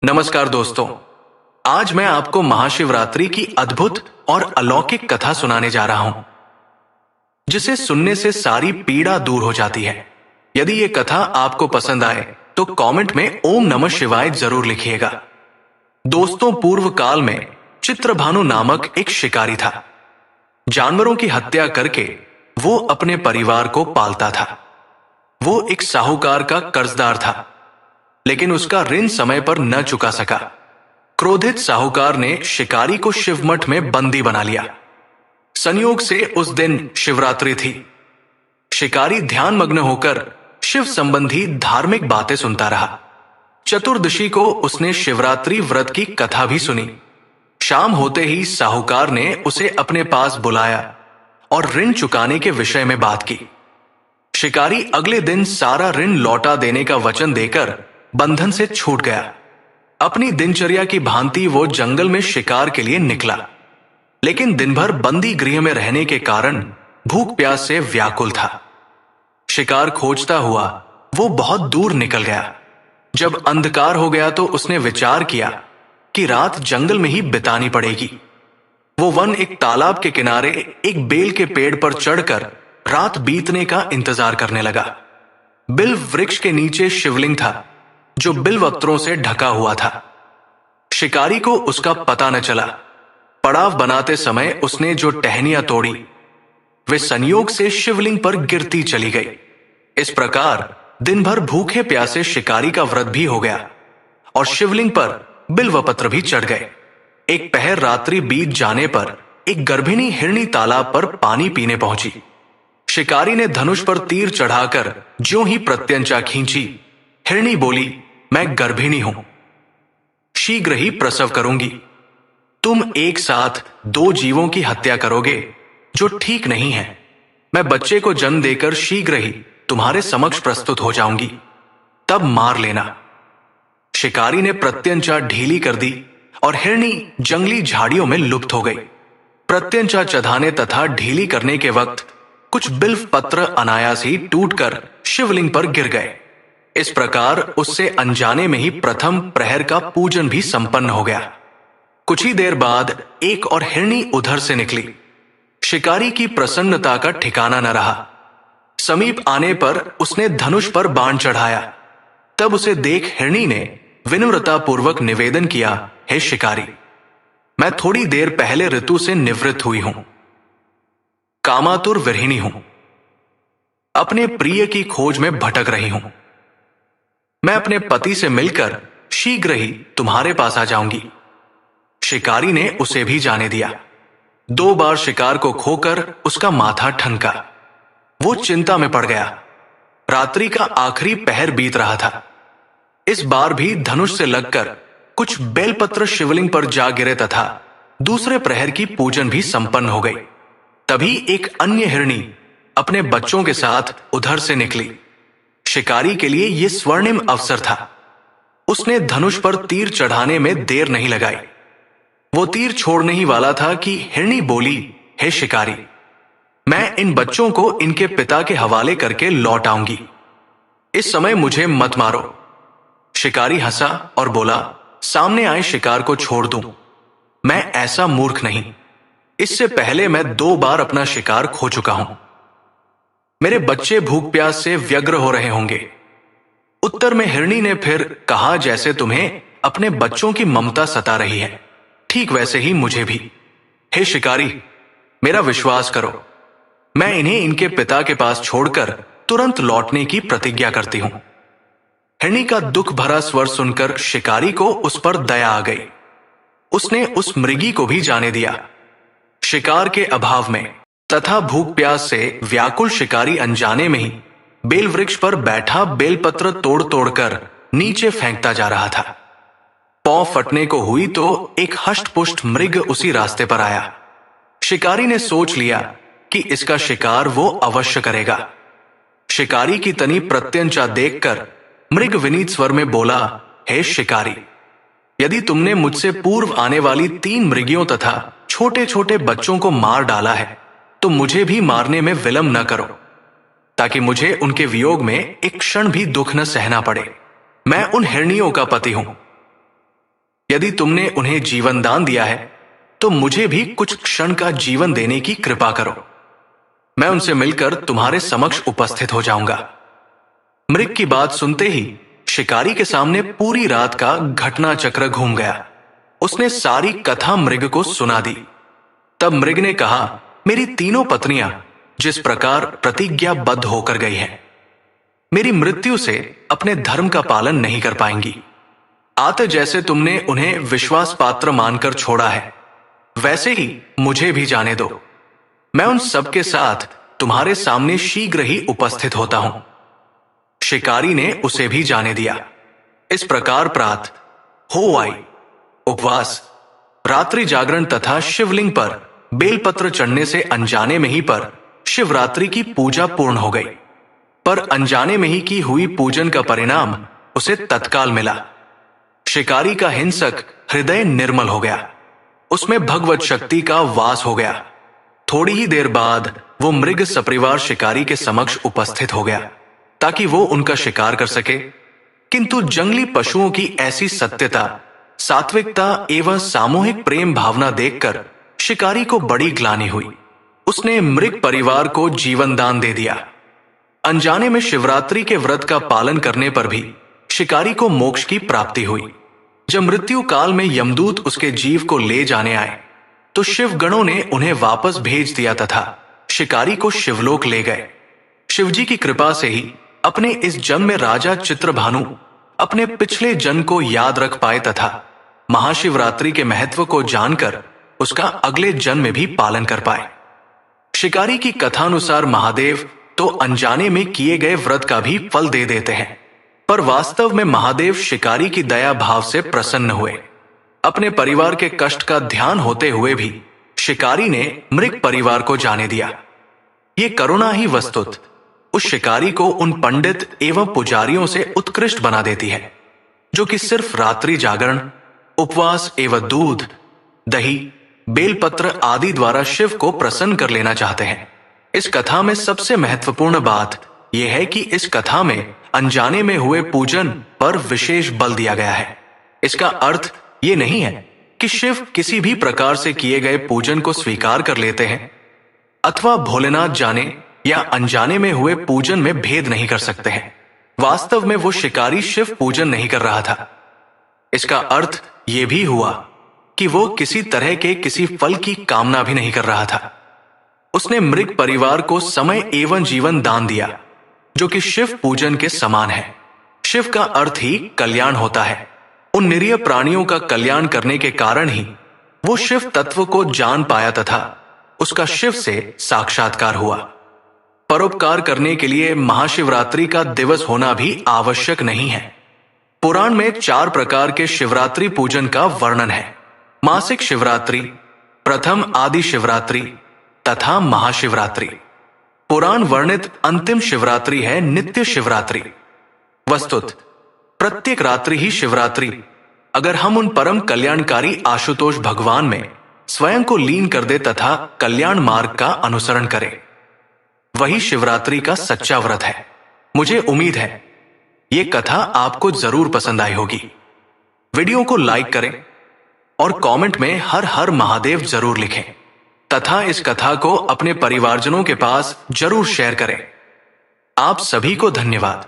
नमस्कार दोस्तों। आज मैं आपको महाशिवरात्रि की अद्भुत और अलौकिक कथा सुनाने जा रहा हूं, जिसे सुनने से सारी पीड़ा दूर हो जाती है। यदि ये कथा आपको पसंद आए तो कमेंट में ओम नमः शिवाय जरूर लिखिएगा। दोस्तों, पूर्व काल में चित्रभानु नामक एक शिकारी था। जानवरों की हत्या करके वो अपने परिवार को पालता था। वो एक साहूकार का कर्जदार था, लेकिन उसका ऋण समय पर न चुका सका। क्रोधित साहूकार ने शिकारी को शिवमठ में बंदी बना लिया। संयोग से उस दिन शिवरात्रि थी। शिकारी ध्यान मग्न होकर शिव संबंधी धार्मिक बातें सुनता रहा। चतुर्दशी को उसने शिवरात्रि व्रत की कथा भी सुनी। शाम होते ही साहूकार ने उसे अपने पास बुलाया और ऋण चुकाने के विषय में बात की। शिकारी अगले दिन सारा ऋण लौटा देने का वचन देकर बंधन से छूट गया। अपनी दिनचर्या की भांति वो जंगल में शिकार के लिए निकला, लेकिन दिन भर बंदी गृह में रहने के कारण भूख प्यास से व्याकुल था। शिकार खोजता हुआ वो बहुत दूर निकल गया। जब अंधकार हो गया तो उसने विचार किया कि रात जंगल में ही बितानी पड़ेगी। वो वन एक तालाब के किनारे एक बेल के पेड़ पर चढ़कर रात बीतने का इंतजार करने लगा। बिल वृक्ष के नीचे शिवलिंग था, जो बिल्वपत्रों से ढका हुआ था। शिकारी को उसका पता न चला। पड़ाव बनाते समय उसने जो टहनियां तोड़ी, वे संयोग से शिवलिंग पर गिरती चली गई। इस प्रकार दिन भर भूखे प्यासे शिकारी का व्रत भी हो गया और शिवलिंग पर बिल्वपत्र भी चढ़ गए। एक पहर रात्रि बीत जाने पर एक गर्भिणी हिरणी तालाब पर पानी पीने पहुंची। शिकारी ने धनुष पर तीर चढ़ाकर ज्यों ही प्रत्यंचा खींची, हिरणी बोली, मैं गर्भिणी हूं, शीघ्र ही प्रसव करूंगी। तुम एक साथ दो जीवों की हत्या करोगे, जो ठीक नहीं है। मैं बच्चे को जन्म देकर शीघ्र ही तुम्हारे समक्ष प्रस्तुत हो जाऊंगी, तब मार लेना। शिकारी ने प्रत्यंचा ढीली कर दी और हिरणी जंगली झाड़ियों में लुप्त हो गई। प्रत्यंचा चढ़ाने तथा ढीली करने के वक्त कुछ बिल्व पत्र अनायास ही टूटकर शिवलिंग पर गिर गए। इस प्रकार उससे अनजाने में ही प्रथम प्रहर का पूजन भी संपन्न हो गया। कुछ ही देर बाद एक और हिरणी उधर से निकली। शिकारी की प्रसन्नता का ठिकाना न रहा। समीप आने पर उसने धनुष पर बाण चढ़ाया। तब उसे देख हिरणी ने विनम्रता पूर्वक निवेदन किया, हे शिकारी, मैं थोड़ी देर पहले ऋतु से निवृत्त हुई हूं, कामातुर विरहिणी हूं, अपने प्रिय की खोज में भटक रही हूं। मैं अपने पति से मिलकर शीघ्र ही तुम्हारे पास आ जाऊंगी। शिकारी ने उसे भी जाने दिया। 2 बार शिकार को खोकर उसका माथा ठनका। वो चिंता में पड़ गया। रात्रि का आखिरी पहर बीत रहा था। इस बार भी धनुष से लगकर कुछ बेलपत्र शिवलिंग पर जा गिरे तथा दूसरे प्रहर की पूजन भी संपन्न हो गई। तभी एक अन्य हिरणी अपने बच्चों के साथ उधर से निकली। शिकारी के लिए यह स्वर्णिम अवसर था। उसने धनुष पर तीर चढ़ाने में देर नहीं लगाई। वो तीर छोड़ने ही वाला था कि हिरणी बोली, हे शिकारी, मैं इन बच्चों को इनके पिता के हवाले करके लौट आऊंगी। इस समय मुझे मत मारो। शिकारी हंसा और बोला, सामने आए शिकार को छोड़ दूं। मैं ऐसा मूर्ख नहीं। इससे पहले मैं 2 बार अपना शिकार खो चुका हूं। मेरे बच्चे भूख प्यास से व्यग्र हो रहे होंगे। उत्तर में हिरणी ने फिर कहा, जैसे तुम्हें अपने बच्चों की ममता सता रही है, ठीक वैसे ही मुझे भी। हे शिकारी, मेरा विश्वास करो, मैं इन्हें इनके पिता के पास छोड़कर तुरंत लौटने की प्रतिज्ञा करती हूं। हिरणी का दुख भरा स्वर सुनकर शिकारी को उस पर दया आ गई। उसने उस मृगी को भी जाने दिया। शिकार के अभाव में तथा भूख प्यास से व्याकुल शिकारी अनजाने में ही बेल वृक्ष पर बैठा बेलपत्र तोड़ तोड़कर नीचे फेंकता जा रहा था। पौ फटने को हुई तो एक हष्टपुष्ट मृग उसी रास्ते पर आया। शिकारी ने सोच लिया कि इसका शिकार वो अवश्य करेगा। शिकारी की तनी प्रत्यंचा देखकर मृग विनीत स्वर में बोला, हे शिकारी, यदि तुमने मुझसे पूर्व आने वाली 3 मृगियों तथा छोटे छोटे बच्चों को मार डाला है तो मुझे भी मारने में विलंब न करो, ताकि मुझे उनके वियोग में एक क्षण भी दुख न सहना पड़े। मैं उन हिरनियों का पति हूं। यदि तुमने उन्हें जीवन दान दिया है तो मुझे भी कुछ क्षण का जीवन देने की कृपा करो। मैं उनसे मिलकर तुम्हारे समक्ष उपस्थित हो जाऊंगा। मृग की बात सुनते ही शिकारी के सामने पूरी रात का घटना चक्र घूम गया। उसने सारी कथा मृग को सुना दी। तब मृग ने कहा, मेरी तीनों पत्नियां जिस प्रकार प्रतिज्ञाबद्ध होकर गई हैं, मेरी मृत्यु से अपने धर्म का पालन नहीं कर पाएंगी। आते जैसे तुमने उन्हें विश्वास पात्र मानकर छोड़ा है, वैसे ही मुझे भी जाने दो। मैं उन सबके साथ तुम्हारे सामने शीघ्र ही उपस्थित होता हूं। शिकारी ने उसे भी जाने दिया। इस प्रकार प्रात हो आई। उपवास, रात्रि जागरण तथा शिवलिंग पर बेलपत्र चढ़ने से अनजाने में ही पर शिवरात्रि की पूजा पूर्ण हो गई। पर अनजाने में ही की हुई पूजन का परिणाम उसे तत्काल मिला। शिकारी का हिंसक हृदय निर्मल हो गया, उसमें भगवत शक्ति का वास हो गया। थोड़ी ही देर बाद वो मृग सपरिवार शिकारी के समक्ष उपस्थित हो गया ताकि वो उनका शिकार कर सके। किंतु जंगली पशुओं की ऐसी सत्यता, सात्विकता एवं सामूहिक प्रेम भावना देखकर शिकारी को बड़ी ग्लानि हुई। उसने मृग परिवार को जीवन दान दे दिया। अनजाने में शिवरात्रि के व्रत का पालन करने पर भी शिकारी को मोक्ष की प्राप्ति हुई। जब मृत्यु काल में यमदूत उसके जीव को ले जाने आए तो शिव गणों ने उन्हें वापस भेज दिया तथा शिकारी को शिवलोक ले गए। शिवजी की कृपा से ही अपने इस जन्म में राजा चित्रभानु अपने पिछले जन्म को याद रख पाए तथा महाशिवरात्रि के महत्व को जानकर उसका अगले जन्म में भी पालन कर पाए। शिकारी की कथानुसार महादेव तो अनजाने में किए गए व्रत का भी फल दे देते हैं, पर वास्तव में महादेव शिकारी की दया भाव से प्रसन्न हुए। अपने परिवार के कष्ट का ध्यान होते हुए भी शिकारी ने मृग परिवार को जाने दिया। ये करुणा ही वस्तुत उस शिकारी को उन पंडित एवं पुजारियों से उत्कृष्ट बना देती है जो कि सिर्फ रात्रि जागरण, उपवास एवं दूध, दही, बेलपत्र आदि द्वारा शिव को प्रसन्न कर लेना चाहते हैं। इस कथा में सबसे महत्वपूर्ण बात यह है कि इस कथा में अनजाने में हुए पूजन पर विशेष बल दिया गया है। इसका अर्थ ये नहीं है कि शिव किसी भी प्रकार से किए गए पूजन को स्वीकार कर लेते हैं अथवा भोलेनाथ जाने या अनजाने में हुए पूजन में भेद नहीं कर सकते हैं। वास्तव में वो शिकारी शिव पूजन नहीं कर रहा था। इसका अर्थ ये भी हुआ कि वो किसी तरह के किसी फल की कामना भी नहीं कर रहा था। उसने मृग परिवार को समय एवं जीवन दान दिया जो कि शिव पूजन के समान है। शिव का अर्थ ही कल्याण होता है। उन निरीह प्राणियों का कल्याण करने के कारण ही वो शिव तत्व को जान पाया तथा उसका शिव से साक्षात्कार हुआ। परोपकार करने के लिए महाशिवरात्रि का दिवस होना भी आवश्यक नहीं है। पुराण में 4 प्रकार के शिवरात्रि पूजन का वर्णन है। मासिक शिवरात्रि, प्रथम आदि शिवरात्रि तथा महाशिवरात्रि। पुराण वर्णित अंतिम शिवरात्रि है नित्य शिवरात्रि। वस्तुत प्रत्येक रात्रि ही शिवरात्रि अगर हम उन परम कल्याणकारी आशुतोष भगवान में स्वयं को लीन कर दे तथा कल्याण मार्ग का अनुसरण करें, वही शिवरात्रि का सच्चा व्रत है। मुझे उम्मीद है ये कथा आपको जरूर पसंद आई होगी। वीडियो को लाइक करें और कमेंट में हर हर महादेव जरूर लिखें तथा इस कथा को अपने परिवारजनों के पास जरूर शेयर करें। आप सभी को धन्यवाद।